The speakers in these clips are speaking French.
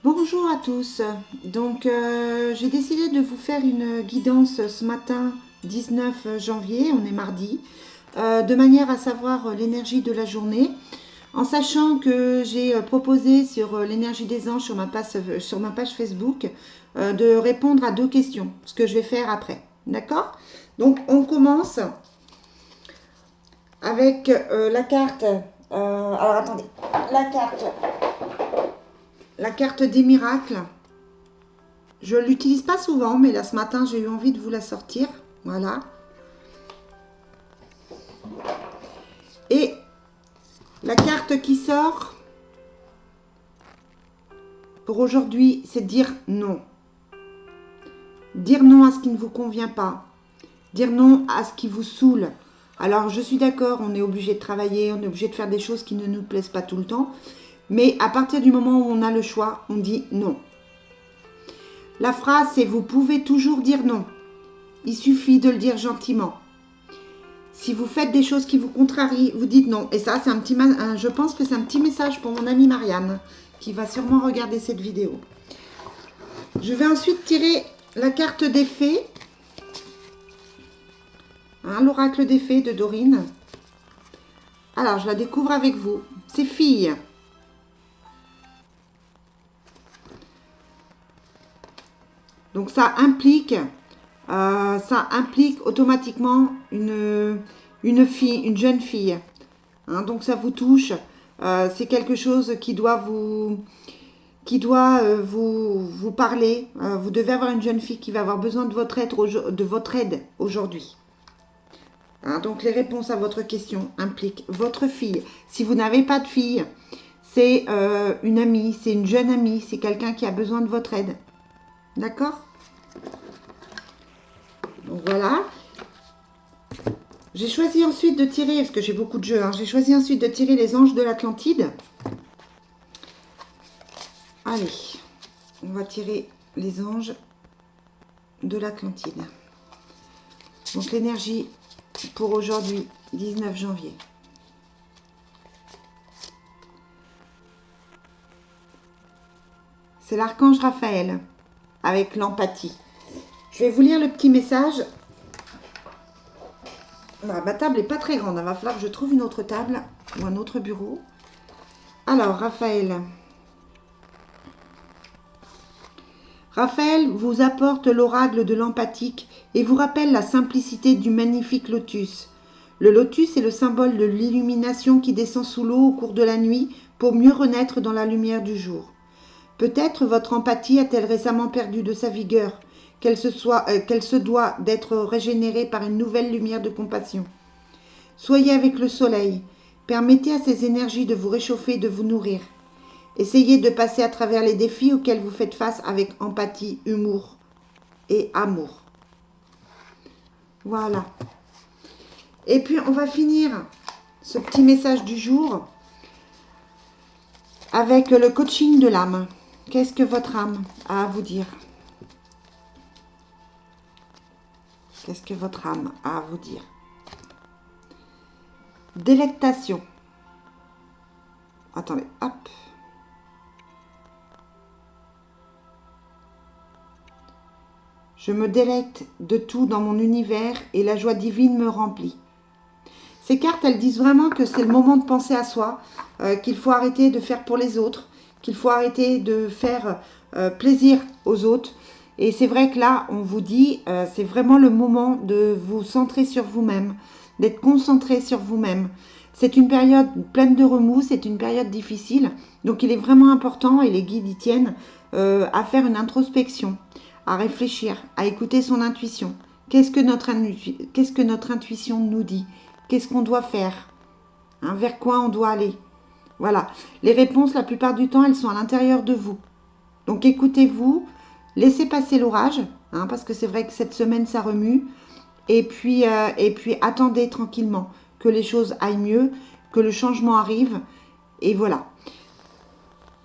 Bonjour à tous. Donc, j'ai décidé de vous faire une guidance ce matin, 19 janvier, on est mardi, de manière à savoir l'énergie de la journée, en sachant que j'ai proposé sur l'énergie des anges sur ma page Facebook de répondre à deux questions, ce que je vais faire après. D'accord? Donc, on commence avec la carte. Alors, attendez. La carte, la carte des miracles. Je ne l'utilise pas souvent, mais là ce matin j'ai eu envie de vous la sortir. Voilà. Et la carte qui sort pour aujourd'hui, c'est dire non. Dire non à ce qui ne vous convient pas. Dire non à ce qui vous saoule. Alors je suis d'accord, on est obligé de travailler, on est obligé de faire des choses qui ne nous plaisent pas tout le temps. Mais à partir du moment où on a le choix, on dit non. La phrase c'est vous pouvez toujours dire non. Il suffit de le dire gentiment. Si vous faites des choses qui vous contrarient, vous dites non. Et ça, c'est je pense que c'est un petit message pour mon amie Marianne, qui va sûrement regarder cette vidéo. Je vais ensuite tirer la carte des fées. Hein, l'oracle des fées de Dorine. Alors, je la découvre avec vous. C'est fille. Donc, ça implique automatiquement une fille, une jeune fille. Hein, donc, ça vous touche. C'est quelque chose qui doit vous parler. Vous devez avoir une jeune fille qui va avoir besoin de votre aide aujourd'hui. Hein, donc les réponses à votre question impliquent votre fille. Si vous n'avez pas de fille, c'est une amie, c'est une jeune amie, c'est quelqu'un qui a besoin de votre aide. D'accord? Donc voilà. J'ai choisi ensuite de tirer, parce que j'ai beaucoup de jeux, hein, j'ai choisi ensuite de tirer les anges de l'Atlantide. Allez, on va tirer les anges de l'Atlantide. Donc l'énergie pour aujourd'hui, 19 janvier. C'est l'archange Raphaël, avec l'empathie. Je vais vous lire le petit message. Ma table n'est pas très grande, il va falloir que je trouve une autre table ou un autre bureau. Alors, Raphaël. Raphaël vous apporte l'oracle de l'empathique et vous rappelle la simplicité du magnifique lotus. Le lotus est le symbole de l'illumination qui descend sous l'eau au cours de la nuit pour mieux renaître dans la lumière du jour. Peut-être votre empathie a-t-elle récemment perdu de sa vigueur, qu'elle se doit d'être régénérée par une nouvelle lumière de compassion. Soyez avec le soleil, permettez à ces énergies de vous réchauffer et de vous nourrir. Essayez de passer à travers les défis auxquels vous faites face avec empathie, humour et amour. Voilà. Et puis on va finir ce petit message du jour avec le coaching de l'âme. Qu'est-ce que votre âme a à vous dire? Qu'est-ce que votre âme a à vous dire? Délectation. Attendez, hop. Je me délecte de tout dans mon univers et la joie divine me remplit. Ces cartes, elles disent vraiment que c'est le moment de penser à soi, qu'il faut arrêter de faire pour les autres, qu'il faut arrêter de faire plaisir aux autres. Et c'est vrai que là, on vous dit, c'est vraiment le moment de vous centrer sur vous-même, d'être concentré sur vous-même. C'est une période pleine de remous, c'est une période difficile. Donc il est vraiment important, et les guides y tiennent, à faire une introspection, à réfléchir, à écouter son intuition. Qu'est-ce que notre intuition nous dit? Qu'est-ce qu'on doit faire? Hein, vers quoi on doit aller? Voilà. Les réponses, la plupart du temps, elles sont à l'intérieur de vous. Donc écoutez-vous, laissez passer l'orage, hein, parce que c'est vrai que cette semaine, ça remue. Et puis attendez tranquillement que les choses aillent mieux, que le changement arrive. Et voilà.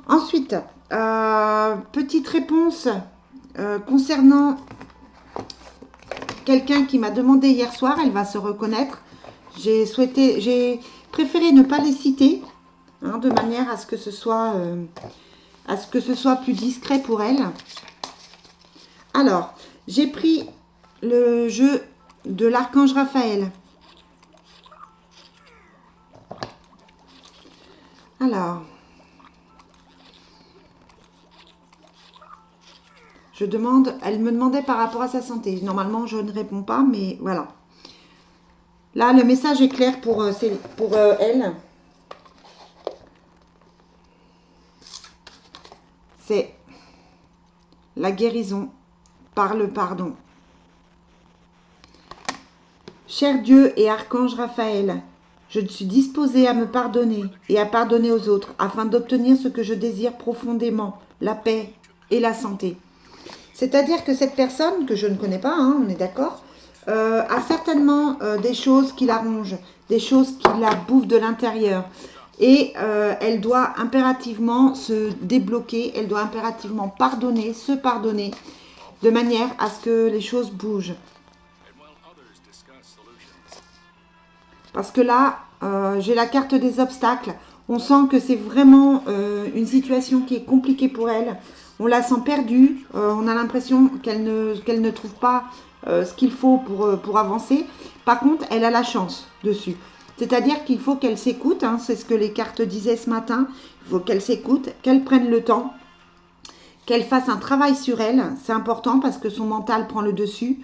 Ensuite, petite réponse concernant quelqu'un qui m'a demandé hier soir, elle va se reconnaître. J'ai préféré ne pas les citer, hein, de manière à ce que ce soit à ce que ce soit plus discret pour elle. Alors, j'ai pris le jeu de l'archange Raphaël. Alors, elle me demandait par rapport à sa santé. Normalement, je ne réponds pas, mais voilà. Là, le message est clair pour elle. C'est la guérison par le pardon. Cher Dieu et archange Raphaël, je suis disposée à me pardonner et à pardonner aux autres afin d'obtenir ce que je désire profondément, la paix et la santé. C'est-à-dire que cette personne, que je ne connais pas, hein, on est d'accord, a certainement des choses qui la rongent, des choses qui la bouffent de l'intérieur. Et elle doit impérativement se débloquer, elle doit impérativement pardonner, se pardonner, de manière à ce que les choses bougent. Parce que là, j'ai la carte des obstacles. On sent que c'est vraiment une situation qui est compliquée pour elle. On la sent perdue. On a l'impression qu'elle ne trouve pas ce qu'il faut pour avancer. Par contre, elle a la chance dessus. C'est-à-dire qu'il faut qu'elle s'écoute. Hein, c'est ce que les cartes disaient ce matin. Il faut qu'elle s'écoute, qu'elle prenne le temps, qu'elle fasse un travail sur elle. C'est important parce que son mental prend le dessus.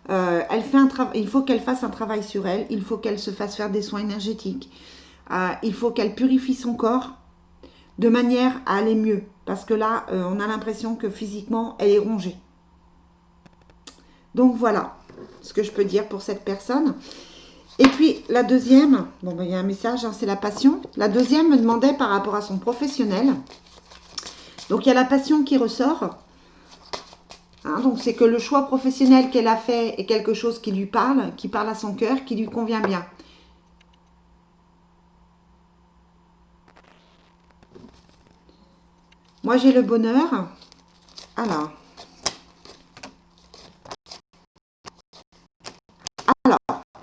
Il faut qu'elle fasse un travail sur elle. Il faut qu'elle se fasse faire des soins énergétiques. Il faut qu'elle purifie son corps de manière à aller mieux. Parce que là, on a l'impression que physiquement, elle est rongée. Donc voilà ce que je peux dire pour cette personne. Et puis la deuxième, bon ben, il y a un message, hein, c'est la passion. La deuxième me demandait par rapport à son professionnel. Donc il y a la passion qui ressort. Hein, donc c'est que le choix professionnel qu'elle a fait est quelque chose qui lui parle, qui parle à son cœur, qui lui convient bien. Moi j'ai le bonheur. Alors,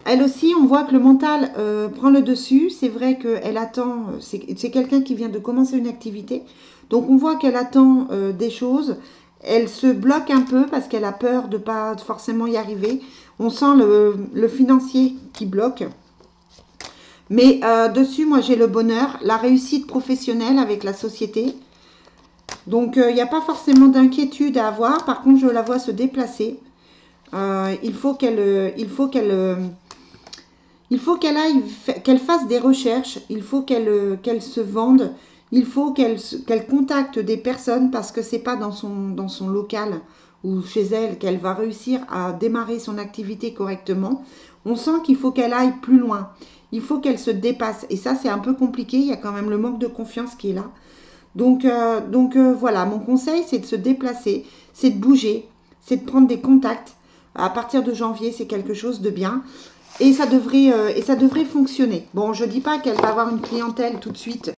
elle aussi, on voit que le mental prend le dessus. C'est vrai qu'elle attend, c'est quelqu'un qui vient de commencer une activité. Donc on voit qu'elle attend des choses. Elle se bloque un peu parce qu'elle a peur de ne pas forcément y arriver. On sent le financier qui bloque. Mais dessus, moi j'ai le bonheur, la réussite professionnelle avec la société. Donc il n'y a pas forcément d'inquiétude à avoir. Par contre, je la vois se déplacer. Il faut qu'elle fasse des recherches, il faut qu'elle se vende, il faut qu'elle contacte des personnes parce que c'est pas dans son local ou chez elle qu'elle va réussir à démarrer son activité correctement. On sent qu'il faut qu'elle aille plus loin, il faut qu'elle se dépasse et ça c'est un peu compliqué, il y a quand même le manque de confiance qui est là. Donc voilà, mon conseil c'est de se déplacer, c'est de bouger, c'est de prendre des contacts. À partir de janvier, c'est quelque chose de bien. Et ça devrait fonctionner. Bon, je ne dis pas qu'elle va avoir une clientèle tout de suite